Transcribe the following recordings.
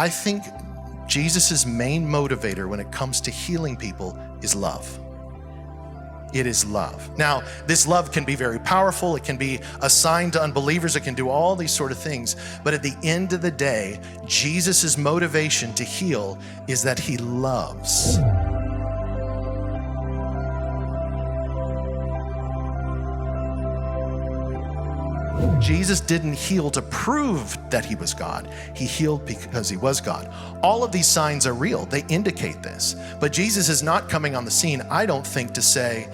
I think Jesus' main motivator when it comes to healing people is love. It is love. Now, this love can be very powerful. It can be a sign to unbelievers. It can do all these sort of things. But at the end of the day, Jesus' motivation to heal is that he loves. Jesus didn't heal to prove that he was God. He healed because he was God. All of these signs are real. They indicate this. But Jesus is not coming on the scene, I don't think, to say,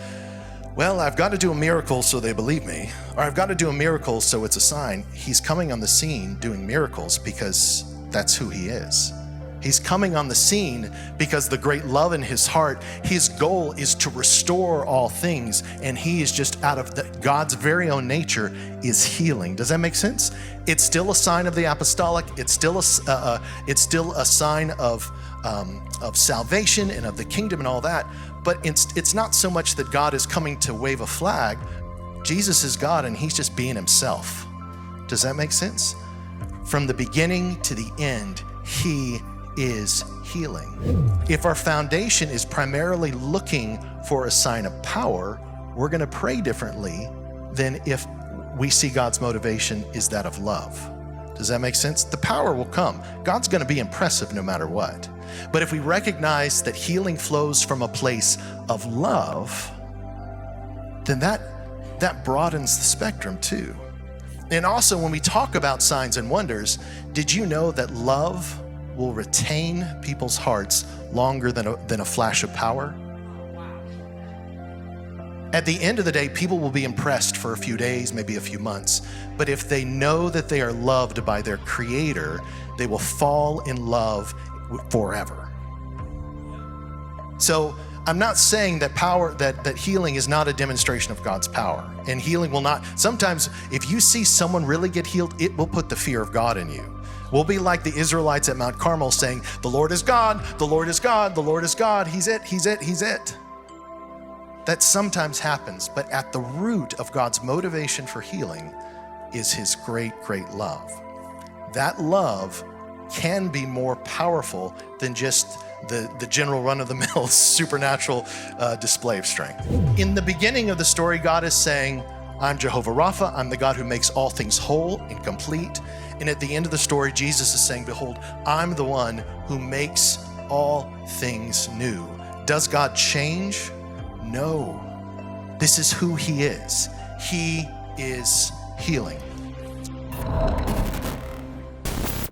well, I've got to do a miracle so they believe me, or I've got to do a miracle so it's a sign. He's coming on the scene doing miracles because that's who he is. He's coming on the scene because the great love in his heart, his goal is to restore all things, and he is just out of God's very own nature is healing. Does that make sense? It's still a sign of the apostolic. It's still a sign of salvation and of the kingdom and all that. But it's not so much that God is coming to wave a flag. Jesus is God, and he's just being himself. Does that make sense? From the beginning to the end, he is healing. If our foundation is primarily looking for a sign of power, we're going to pray differently than if we see God's motivation is that of love. Does that make sense? The power will come. God's going to be impressive no matter what. But if we recognize that healing flows from a place of love, then that broadens the spectrum too. And also, when we talk about signs and wonders, did you know that love will retain people's hearts longer than a flash of power? At the end of the day, people will be impressed for a few days, maybe a few months. But if they know that they are loved by their Creator, they will fall in love forever. So I'm not saying that that healing is not a demonstration of God's power. And healing will not, sometimes if you see someone really get healed, it will put the fear of God in you. We'll be like the Israelites at Mount Carmel saying, the Lord is God, the Lord is God, the Lord is God, he's it, he's it, he's it. That sometimes happens, but at the root of God's motivation for healing is his great, great love. That love can be more powerful than just the general run-of-the-mill supernatural display of strength. In the beginning of the story, God is saying, I'm Jehovah Rapha, I'm the God who makes all things whole and complete. And at the end of the story, Jesus is saying, behold, I'm the one who makes all things new. Does God change? No. This is who he is. He is healing.